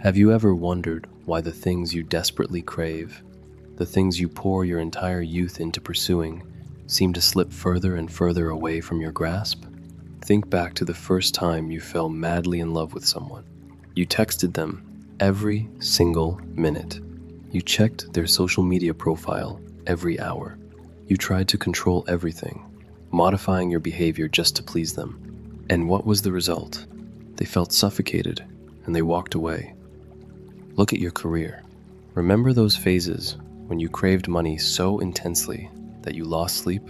Have you ever wondered why the things you desperately crave, the things you pour your entire youth into pursuing, seem to slip further and further away from your grasp? Think back to the first time you fell madly in love with someone. You texted them every single minute. You checked their social media profile every hour. You tried to control everything, modifying your behavior just to please them. And what was the result? They felt suffocated and they walked away. Look at your career. Remember those phases when you craved money so intensely that you lost sleep?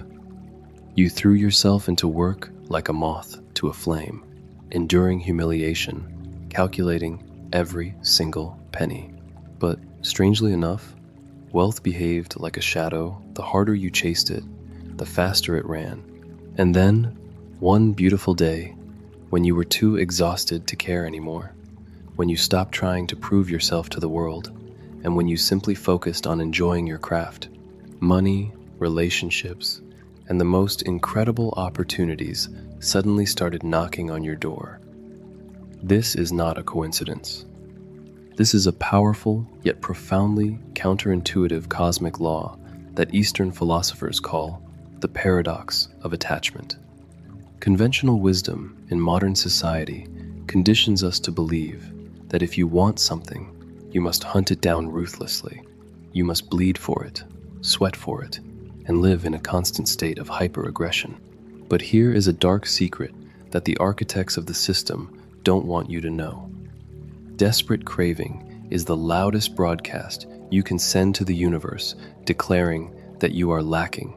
You threw yourself into work like a moth to a flame, enduring humiliation, calculating every single penny. But strangely enough, wealth behaved like a shadow. The harder you chased it, the faster it ran. And then, one beautiful day, when you were too exhausted to care anymore, when you stopped trying to prove yourself to the world, and when you simply focused on enjoying your craft, money, relationships, and the most incredible opportunities suddenly started knocking on your door. This is not a coincidence. This is a powerful yet profoundly counterintuitive cosmic law that Eastern philosophers call the paradox of attachment. Conventional wisdom in modern society conditions us to believe that if you want something, you must hunt it down ruthlessly. You must bleed for it, sweat for it, and live in a constant state of hyper-aggression. But here is a dark secret that the architects of the system don't want you to know. Desperate craving is the loudest broadcast you can send to the universe, declaring that you are lacking.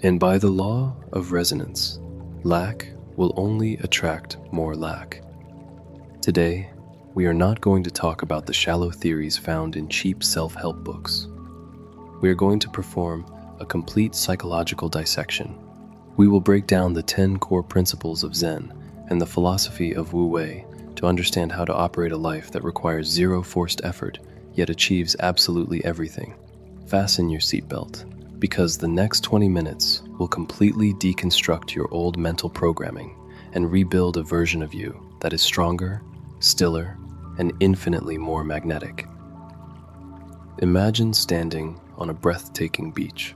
And by the law of resonance, lack will only attract more lack. Today, we are not going to talk about the shallow theories found in cheap self-help books. We are going to perform a complete psychological dissection. We will break down the 10 core principles of Zen and the philosophy of Wu Wei to understand how to operate a life that requires zero forced effort, yet achieves absolutely everything. Fasten your seatbelt, because the next 20 minutes will completely deconstruct your old mental programming and rebuild a version of you that is stronger, stiller, and infinitely more magnetic. Imagine standing on a breathtaking beach.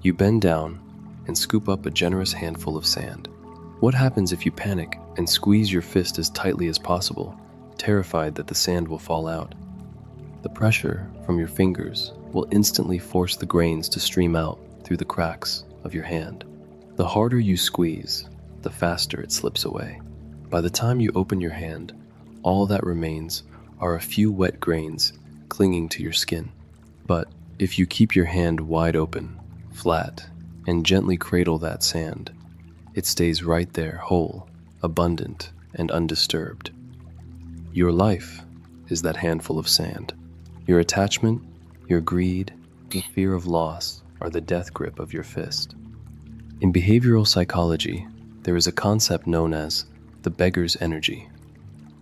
You bend down and scoop up a generous handful of sand. What happens if you panic and squeeze your fist as tightly as possible, terrified that the sand will fall out? The pressure from your fingers will instantly force the grains to stream out through the cracks of your hand. The harder you squeeze, the faster it slips away. By the time you open your hand, all that remains are a few wet grains clinging to your skin. But if you keep your hand wide open, flat, and gently cradle that sand, it stays right there, whole, abundant, and undisturbed. Your life is that handful of sand. Your attachment, your greed, your fear of loss are the death grip of your fist. In behavioral psychology, there is a concept known as the beggar's energy.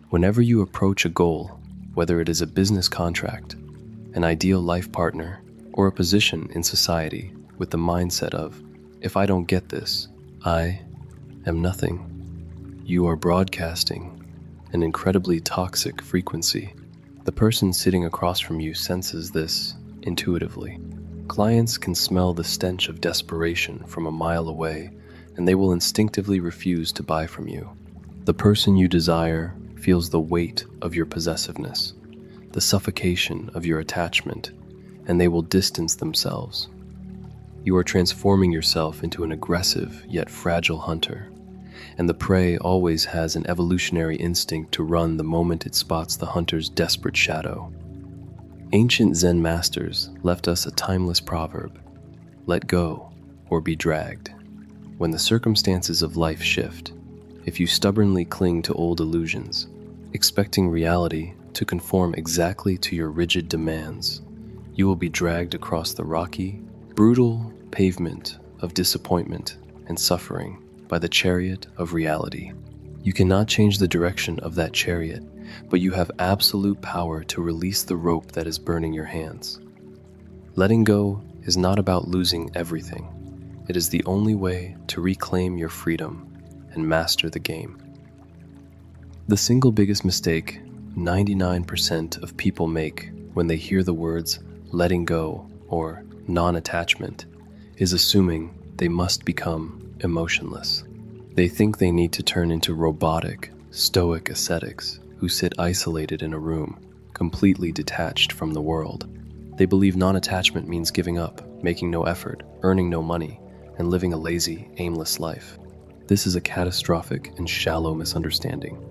Whenever you approach a goal, whether it is a business contract, an ideal life partner, or a position in society with the mindset of, if I don't get this, I am nothing, you are broadcasting an incredibly toxic frequency. The person sitting across from you senses this intuitively. Clients can smell the stench of desperation from a mile away, and they will instinctively refuse to buy from you. The person you desire feels the weight of your possessiveness, the suffocation of your attachment, and they will distance themselves. You are transforming yourself into an aggressive yet fragile hunter, and the prey always has an evolutionary instinct to run the moment it spots the hunter's desperate shadow. Ancient Zen masters left us a timeless proverb: let go or be dragged. When the circumstances of life shift, if you stubbornly cling to old illusions, expecting reality to conform exactly to your rigid demands, you will be dragged across the rocky, brutal pavement of disappointment and suffering by the chariot of reality. You cannot change the direction of that chariot, but you have absolute power to release the rope that is burning your hands. Letting go is not about losing everything. It is the only way to reclaim your freedom and master the game. The single biggest mistake 99% of people make when they hear the words letting go or non-attachment is assuming they must become emotionless. They think they need to turn into robotic, stoic ascetics who sit isolated in a room, completely detached from the world. They believe non-attachment means giving up, making no effort, earning no money, and living a lazy, aimless life. This is a catastrophic and shallow misunderstanding.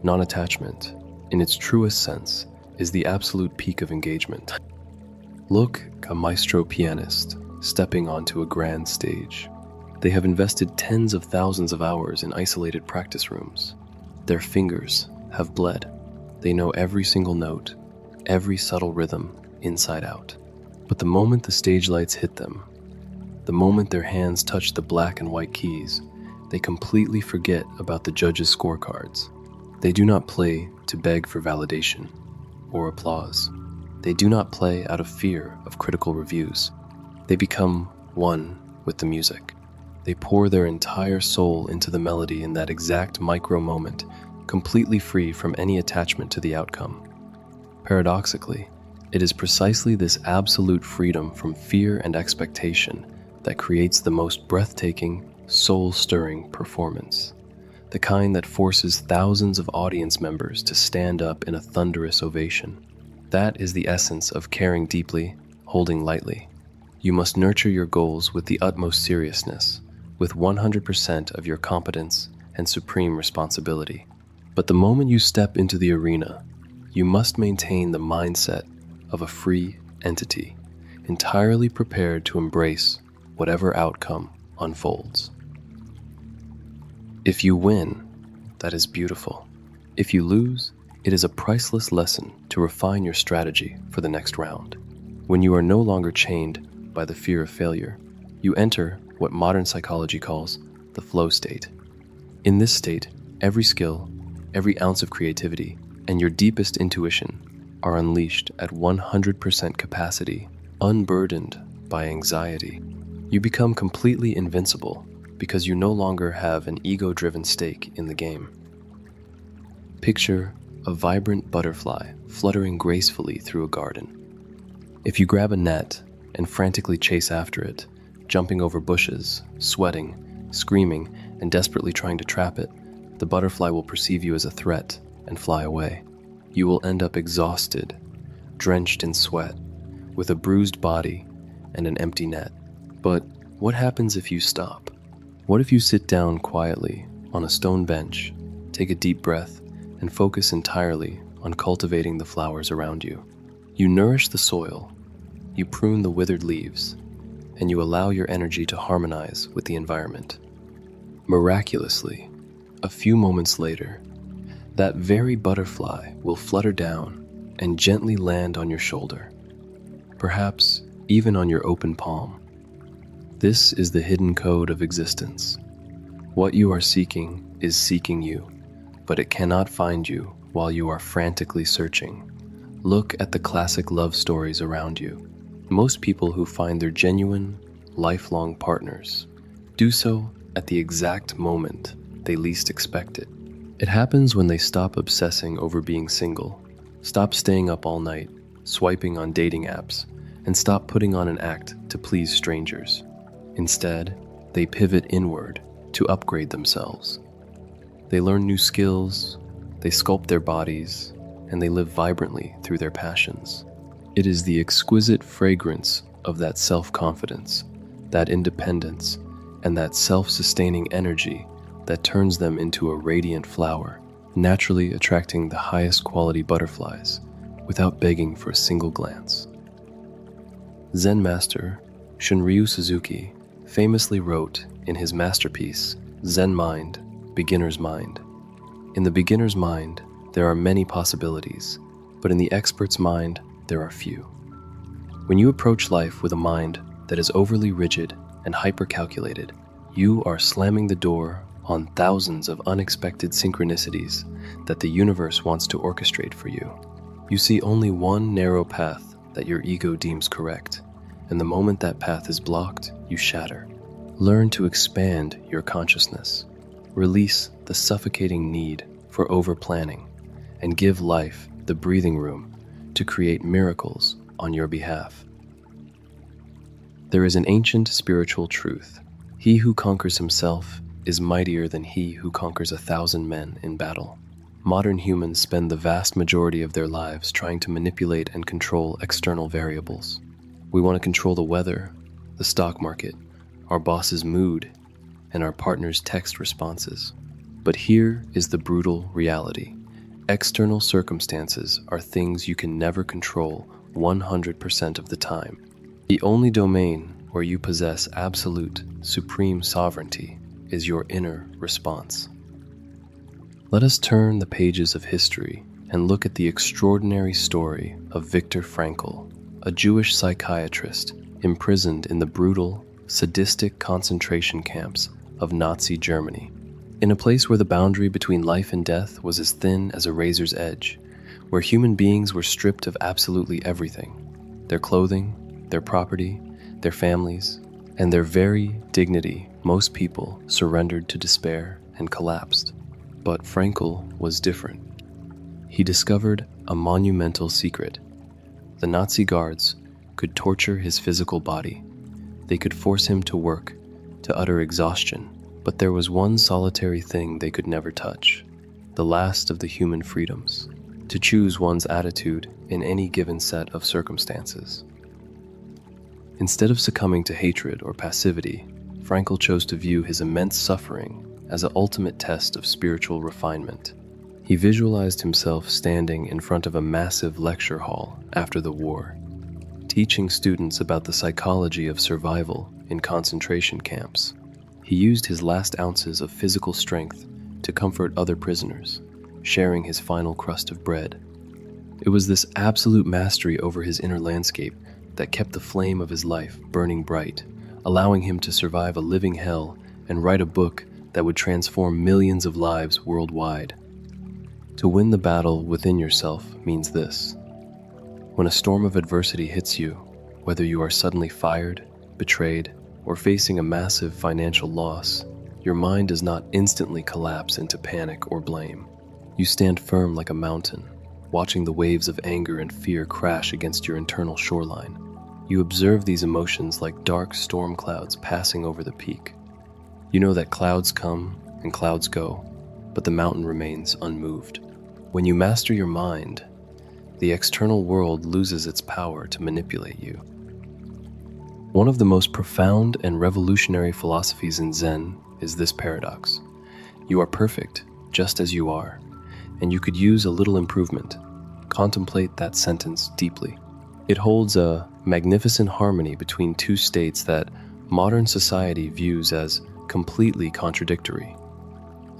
Non-attachment, in its truest sense, is the absolute peak of engagement. Look at a maestro pianist stepping onto a grand stage. They have invested tens of thousands of hours in isolated practice rooms. Their fingers have bled. They know every single note, every subtle rhythm, inside out. But the moment the stage lights hit them, the moment their hands touch the black and white keys, they completely forget about the judges' scorecards. They do not play to beg for validation or applause. They do not play out of fear of critical reviews. They become one with the music. They pour their entire soul into the melody in that exact micro moment, completely free from any attachment to the outcome. Paradoxically, it is precisely this absolute freedom from fear and expectation that creates the most breathtaking, soul-stirring performance. The kind that forces thousands of audience members to stand up in a thunderous ovation. That is the essence of caring deeply, holding lightly. You must nurture your goals with the utmost seriousness, with 100% of your competence and supreme responsibility. But the moment you step into the arena, you must maintain the mindset of a free entity, entirely prepared to embrace whatever outcome unfolds. If you win, that is beautiful. If you lose, it is a priceless lesson to refine your strategy for the next round. When you are no longer chained by the fear of failure, you enter what modern psychology calls the flow state. In this state, every skill, every ounce of creativity, and your deepest intuition are unleashed at 100% capacity, unburdened by anxiety. You become completely invincible because you no longer have an ego-driven stake in the game. Picture a vibrant butterfly fluttering gracefully through a garden. If you grab a net and frantically chase after it, jumping over bushes, sweating, screaming, and desperately trying to trap it, the butterfly will perceive you as a threat and fly away. You will end up exhausted, drenched in sweat, with a bruised body and an empty net. But what happens if you stop? What if you sit down quietly on a stone bench, take a deep breath, and focus entirely on cultivating the flowers around you? You nourish the soil, you prune the withered leaves, and you allow your energy to harmonize with the environment. Miraculously, a few moments later, that very butterfly will flutter down and gently land on your shoulder, perhaps even on your open palm. This is the hidden code of existence. What you are seeking is seeking you, but it cannot find you while you are frantically searching. Look at the classic love stories around you. Most people who find their genuine, lifelong partners do so at the exact moment they least expect it. It happens when they stop obsessing over being single, stop staying up all night, swiping on dating apps, and stop putting on an act to please strangers. Instead, they pivot inward to upgrade themselves. They learn new skills, they sculpt their bodies, and they live vibrantly through their passions. It is the exquisite fragrance of that self-confidence, that independence, and that self-sustaining energy that turns them into a radiant flower, naturally attracting the highest quality butterflies without begging for a single glance. Zen master Shunryu Suzuki famously wrote in his masterpiece, Zen Mind, Beginner's Mind. In the beginner's mind, there are many possibilities, but in the expert's mind, there are few. When you approach life with a mind that is overly rigid and hyper-calculated, you are slamming the door on thousands of unexpected synchronicities that the universe wants to orchestrate for you. You see only one narrow path that your ego deems correct, and the moment that path is blocked, you shatter. Learn to expand your consciousness. Release the suffocating need for over-planning, and give life the breathing room to create miracles on your behalf. There is an ancient spiritual truth. He who conquers himself is mightier than he who conquers 1,000 men in battle. Modern humans spend the vast majority of their lives trying to manipulate and control external variables. We want to control the weather, the stock market, our boss's mood, and our partner's text responses. But here is the brutal reality. External circumstances are things you can never control 100% of the time. The only domain where you possess absolute, supreme sovereignty is your inner response. Let us turn the pages of history and look at the extraordinary story of Viktor Frankl, a Jewish psychiatrist imprisoned in the brutal, sadistic concentration camps of Nazi Germany. In a place where the boundary between life and death was as thin as a razor's edge, where human beings were stripped of absolutely everything, their clothing, their property, their families, and their very dignity, most people surrendered to despair and collapsed. But Frankl was different. He discovered a monumental secret. The Nazi guards could torture his physical body. They could force him to work, to utter exhaustion. But there was one solitary thing they could never touch, the last of the human freedoms, to choose one's attitude in any given set of circumstances. Instead of succumbing to hatred or passivity, Frankl chose to view his immense suffering as an ultimate test of spiritual refinement. He visualized himself standing in front of a massive lecture hall after the war, teaching students about the psychology of survival in concentration camps. He used his last ounces of physical strength to comfort other prisoners, sharing his final crust of bread. It was this absolute mastery over his inner landscape that kept the flame of his life burning bright, allowing him to survive a living hell and write a book that would transform millions of lives worldwide. To win the battle within yourself means this. When a storm of adversity hits you, whether you are suddenly fired, betrayed, or facing a massive financial loss, your mind does not instantly collapse into panic or blame. You stand firm like a mountain, watching the waves of anger and fear crash against your internal shoreline. You observe these emotions like dark storm clouds passing over the peak. You know that clouds come and clouds go, but the mountain remains unmoved. When you master your mind, the external world loses its power to manipulate you. One of the most profound and revolutionary philosophies in Zen is this paradox. You are perfect just as you are, and you could use a little improvement. Contemplate that sentence deeply. It holds a magnificent harmony between two states that modern society views as completely contradictory.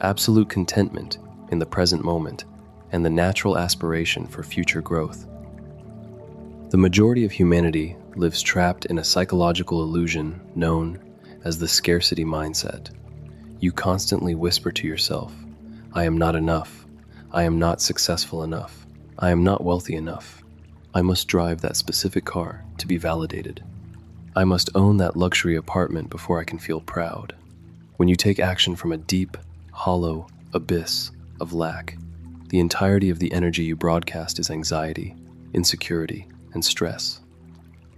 Absolute contentment in the present moment and the natural aspiration for future growth. The majority of humanity lives trapped in a psychological illusion known as the scarcity mindset. You constantly whisper to yourself, I am not enough. I am not successful enough. I am not wealthy enough. I must drive that specific car to be validated. I must own that luxury apartment before I can feel proud. When you take action from a deep, hollow abyss of lack, the entirety of the energy you broadcast is anxiety, insecurity, and stress.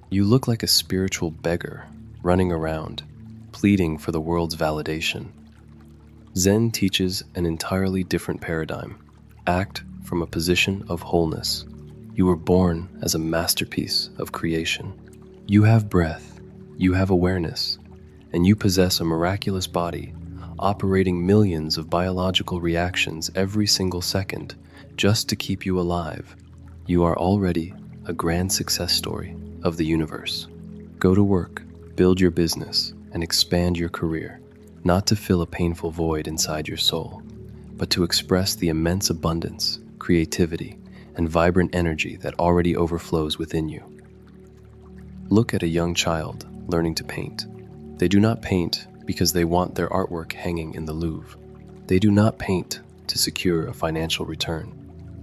You look like a spiritual beggar running around, pleading for the world's validation. Zen teaches an entirely different paradigm. Act from a position of wholeness. You were born as a masterpiece of creation. You have breath, you have awareness, and you possess a miraculous body operating millions of biological reactions every single second just to keep you alive. You are already a grand success story of the universe. Go to work, build your business, and expand your career, not to fill a painful void inside your soul, but to express the immense abundance, creativity, and vibrant energy that already overflows within you. Look at a young child learning to paint. They do not paint because they want their artwork hanging in the Louvre. They do not paint to secure a financial return.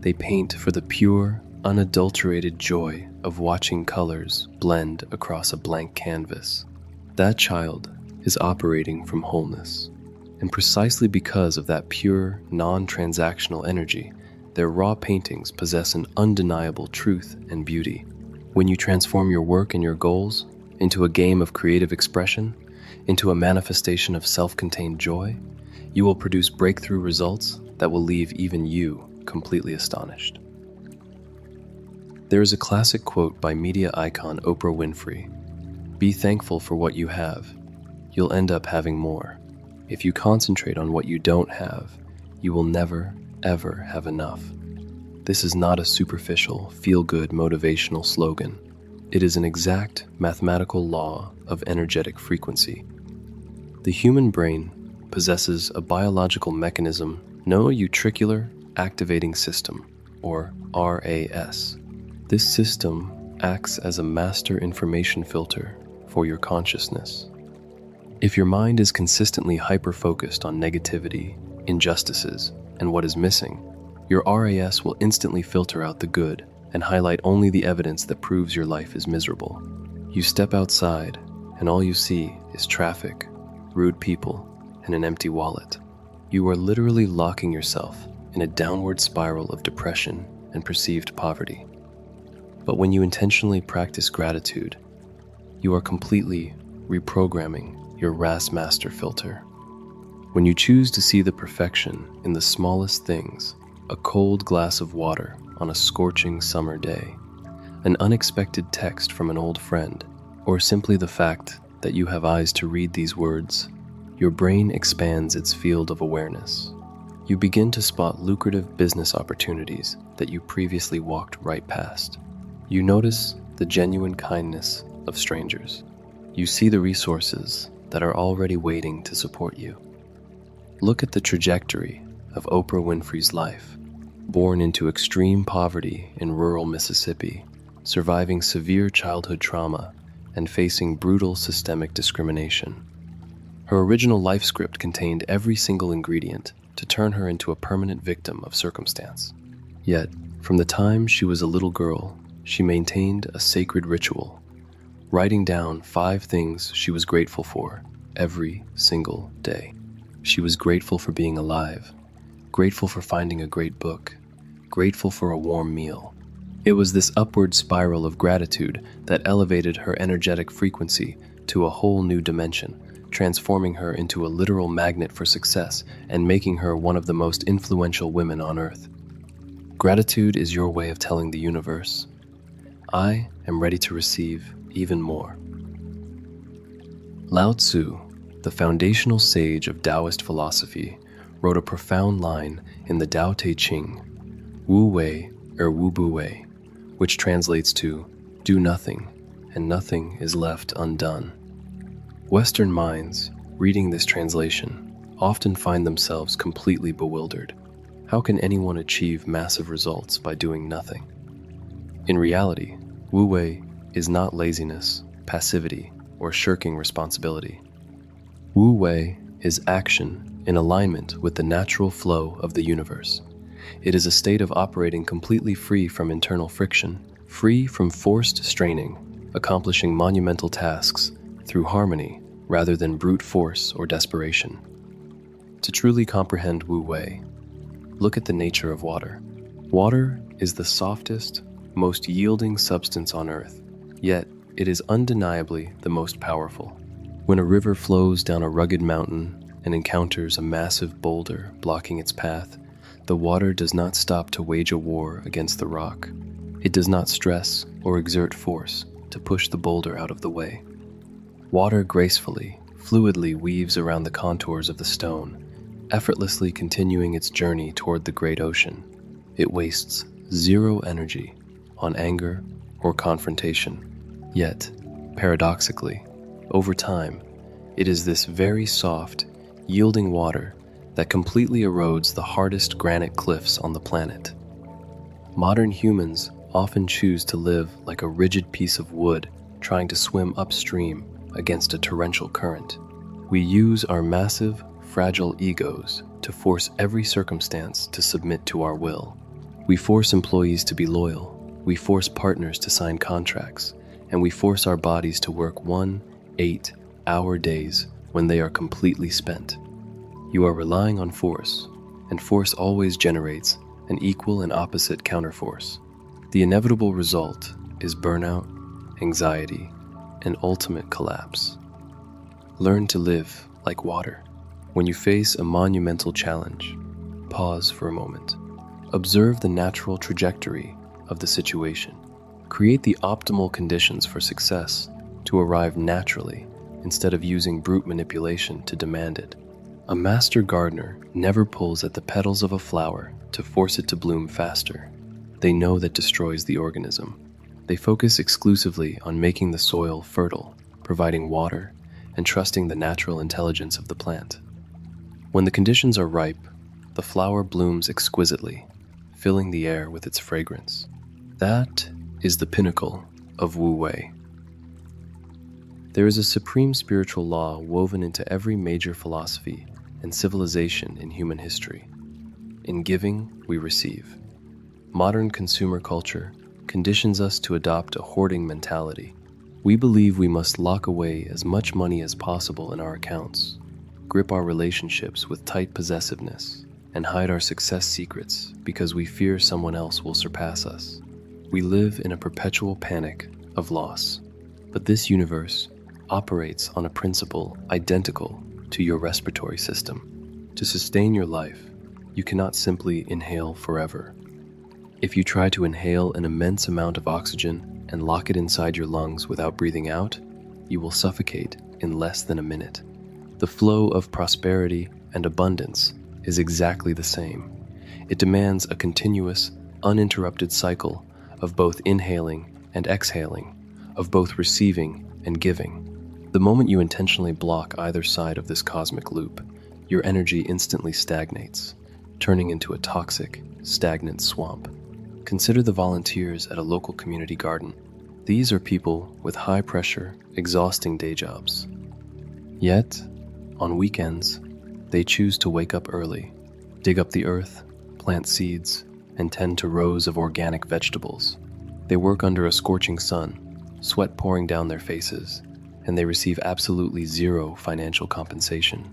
They paint for the pure, unadulterated joy of watching colors blend across a blank canvas. That child is operating from wholeness. And precisely because of that pure, non-transactional energy, their raw paintings possess an undeniable truth and beauty. When you transform your work and your goals into a game of creative expression, into a manifestation of self-contained joy, you will produce breakthrough results that will leave even you completely astonished. There is a classic quote by media icon Oprah Winfrey: "Be thankful for what you have. You'll end up having more. If you concentrate on what you don't have, you will never, ever have enough." This is not a superficial, feel-good motivational slogan. It is an exact mathematical law of energetic frequency. The human brain possesses a biological mechanism known as utricular activating system, or RAS. This system acts as a master information filter for your consciousness. If your mind is consistently hyper-focused on negativity, injustices, and what is missing, your RAS will instantly filter out the good and highlight only the evidence that proves your life is miserable. You step outside, and all you see is traffic, rude people, and an empty wallet. You are literally locking yourself in a downward spiral of depression and perceived poverty. But when you intentionally practice gratitude, you are completely reprogramming your RAS master filter. When you choose to see the perfection in the smallest things, a cold glass of water on a scorching summer day, an unexpected text from an old friend, or simply the fact that you have eyes to read these words, your brain expands its field of awareness. You begin to spot lucrative business opportunities that you previously walked right past. You notice the genuine kindness of strangers. You see the resources that are already waiting to support you. Look at the trajectory of Oprah Winfrey's life. Born into extreme poverty in rural Mississippi, surviving severe childhood trauma, and facing brutal systemic discrimination. Her original life script contained every single ingredient to turn her into a permanent victim of circumstance. Yet, from the time she was a little girl, she maintained a sacred ritual, writing down 5 things she was grateful for every single day. She was grateful for being alive, grateful for finding a great book, grateful for a warm meal. It was this upward spiral of gratitude that elevated her energetic frequency to a whole new dimension, transforming her into a literal magnet for success and making her one of the most influential women on earth. Gratitude is your way of telling the universe, I am ready to receive even more. Lao Tzu, the foundational sage of Taoist philosophy, wrote a profound line in the Tao Te Ching, Wu Wei or Wu Bu Wei, which translates to, do nothing, and nothing is left undone. Western minds, reading this translation, often find themselves completely bewildered. How can anyone achieve massive results by doing nothing? In reality, Wu Wei is not laziness, passivity, or shirking responsibility. Wu Wei is action in alignment with the natural flow of the universe. It is a state of operating completely free from internal friction, free from forced straining, accomplishing monumental tasks through harmony rather than brute force or desperation. To truly comprehend Wu Wei, look at the nature of water. Water is the softest, most yielding substance on earth, yet it is undeniably the most powerful. When a river flows down a rugged mountain and encounters a massive boulder blocking its path, the water does not stop to wage a war against the rock. It does not stress or exert force to push the boulder out of the way. Water gracefully, fluidly weaves around the contours of the stone, effortlessly continuing its journey toward the great ocean. It wastes zero energy on anger or confrontation. Yet, paradoxically, over time, it is this very soft, yielding water that completely erodes the hardest granite cliffs on the planet. Modern humans often choose to live like a rigid piece of wood trying to swim upstream against a torrential current. We use our massive, fragile egos to force every circumstance to submit to our will. We force employees to be loyal, we force partners to sign contracts, and we force our bodies to work 8-hour days when they are completely spent. You are relying on force, and force always generates an equal and opposite counterforce. The inevitable result is burnout, anxiety, and ultimate collapse. Learn to live like water. When you face a monumental challenge, pause for a moment. Observe the natural trajectory of the situation. Create the optimal conditions for success to arrive naturally instead of using brute manipulation to demand it. A master gardener never pulls at the petals of a flower to force it to bloom faster. They know that destroys the organism. They focus exclusively on making the soil fertile, providing water, and trusting the natural intelligence of the plant. When the conditions are ripe, the flower blooms exquisitely, filling the air with its fragrance. That is the pinnacle of Wu Wei. There is a supreme spiritual law woven into every major philosophy and civilization in human history. In giving, we receive. Modern consumer culture conditions us to adopt a hoarding mentality. We believe we must lock away as much money as possible in our accounts, grip our relationships with tight possessiveness, and hide our success secrets because we fear someone else will surpass us. We live in a perpetual panic of loss, but this universe operates on a principle identical to your respiratory system. To sustain your life, you cannot simply inhale forever. If you try to inhale an immense amount of oxygen and lock it inside your lungs without breathing out, you will suffocate in less than a minute. The flow of prosperity and abundance is exactly the same. It demands a continuous, uninterrupted cycle of both inhaling and exhaling, of both receiving and giving. The moment you intentionally block either side of this cosmic loop, your energy instantly stagnates, turning into a toxic, stagnant swamp. Consider the volunteers at a local community garden. These are people with high-pressure, exhausting day jobs. Yet, on weekends, they choose to wake up early, dig up the earth, plant seeds, and tend to rows of organic vegetables. They work under a scorching sun, sweat pouring down their faces, and they receive absolutely zero financial compensation.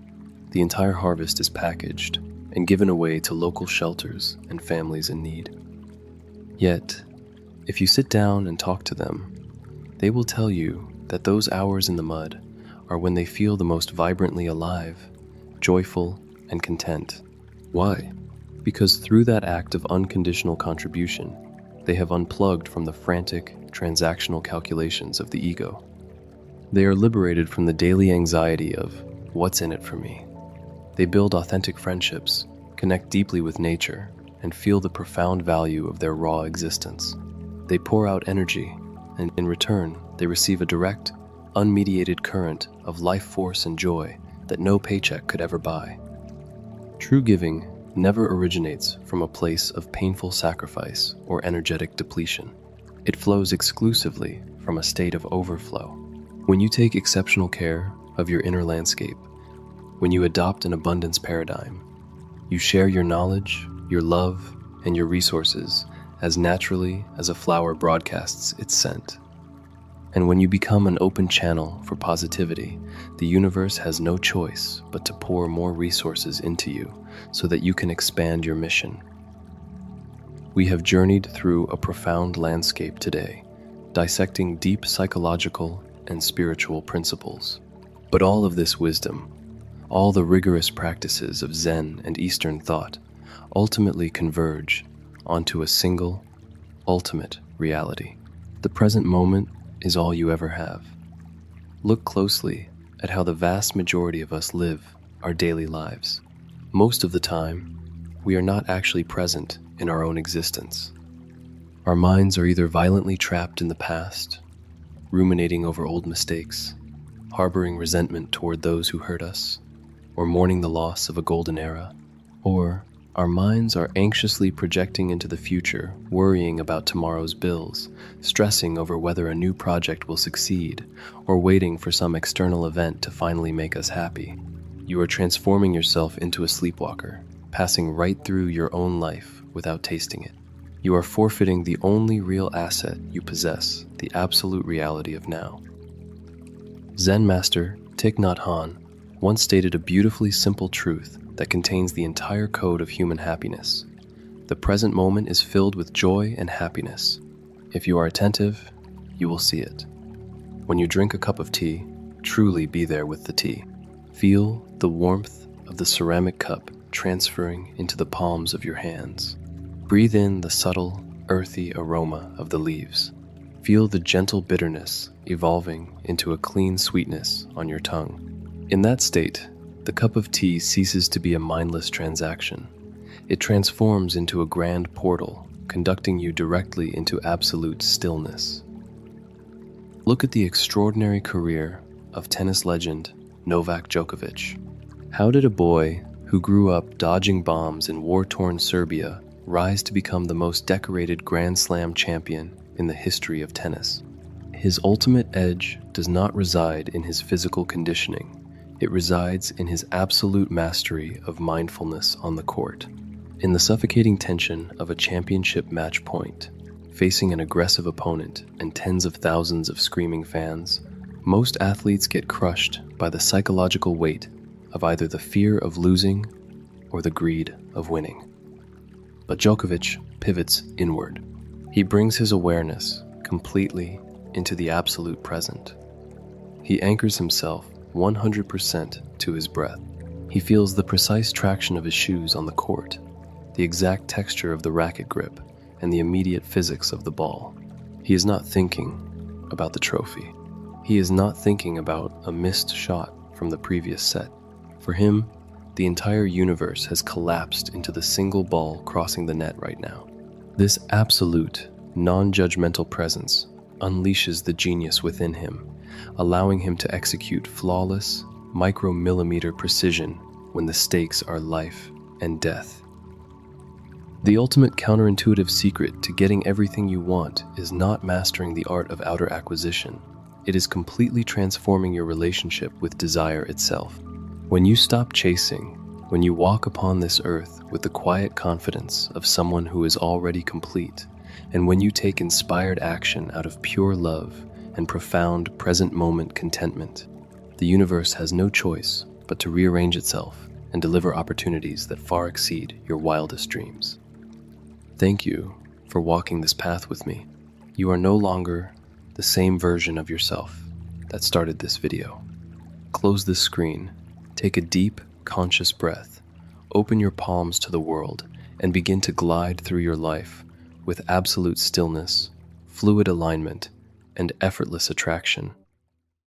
The entire harvest is packaged and given away to local shelters and families in need. Yet, if you sit down and talk to them, they will tell you that those hours in the mud are when they feel the most vibrantly alive, joyful, and content. Why? Because through that act of unconditional contribution, they have unplugged from the frantic, transactional calculations of the ego. They are liberated from the daily anxiety of, what's in it for me? They build authentic friendships, connect deeply with nature, and feel the profound value of their raw existence. They pour out energy, and in return, they receive a direct, unmediated current of life force and joy that no paycheck could ever buy. True giving never originates from a place of painful sacrifice or energetic depletion. It flows exclusively from a state of overflow. When you take exceptional care of your inner landscape, when you adopt an abundance paradigm, you share your knowledge, your love, and your resources as naturally as a flower broadcasts its scent. And when you become an open channel for positivity, the universe has no choice but to pour more resources into you so that you can expand your mission. We have journeyed through a profound landscape today, dissecting deep psychological and spiritual principles. But all of this wisdom, all the rigorous practices of Zen and Eastern thought, ultimately converge onto a single, ultimate reality. The present moment is all you ever have. Look closely at how the vast majority of us live our daily lives. Most of the time, we are not actually present in our own existence. Our minds are either violently trapped in the past, ruminating over old mistakes, harboring resentment toward those who hurt us, or mourning the loss of a golden era, or our minds are anxiously projecting into the future, worrying about tomorrow's bills, stressing over whether a new project will succeed, or waiting for some external event to finally make us happy. You are transforming yourself into a sleepwalker, passing right through your own life without tasting it. You are forfeiting the only real asset you possess, the absolute reality of now. Zen master Thich Nhat Hanh once stated a beautifully simple truth that contains the entire code of human happiness. The present moment is filled with joy and happiness. If you are attentive, you will see it. When you drink a cup of tea, truly be there with the tea. Feel the warmth of the ceramic cup transferring into the palms of your hands. Breathe in the subtle, earthy aroma of the leaves. Feel the gentle bitterness evolving into a clean sweetness on your tongue. In that state, the cup of tea ceases to be a mindless transaction. It transforms into a grand portal, conducting you directly into absolute stillness. Look at the extraordinary career of tennis legend Novak Djokovic. How did a boy who grew up dodging bombs in war-torn Serbia rise to become the most decorated Grand Slam champion in the history of tennis? His ultimate edge does not reside in his physical conditioning. It resides in his absolute mastery of mindfulness on the court. In the suffocating tension of a championship match point, facing an aggressive opponent and tens of thousands of screaming fans, most athletes get crushed by the psychological weight of either the fear of losing or the greed of winning. But Djokovic pivots inward. He brings his awareness completely into the absolute present. He anchors himself 100% to his breath. He feels the precise traction of his shoes on the court, the exact texture of the racket grip, and the immediate physics of the ball. He is not thinking about the trophy. He is not thinking about a missed shot from the previous set. For him, the entire universe has collapsed into the single ball crossing the net right now. This absolute, non-judgmental presence unleashes the genius within him, allowing him to execute flawless, micromillimeter precision when the stakes are life and death. The ultimate counterintuitive secret to getting everything you want is not mastering the art of outer acquisition. It is completely transforming your relationship with desire itself. When you stop chasing, when you walk upon this earth with the quiet confidence of someone who is already complete, and when you take inspired action out of pure love and profound present moment contentment, the universe has no choice but to rearrange itself and deliver opportunities that far exceed your wildest dreams. Thank you for walking this path with me. You are no longer the same version of yourself that started this video. Close this screen, take a deep, conscious breath, open your palms to the world, and begin to glide through your life with absolute stillness, fluid alignment, and effortless attraction.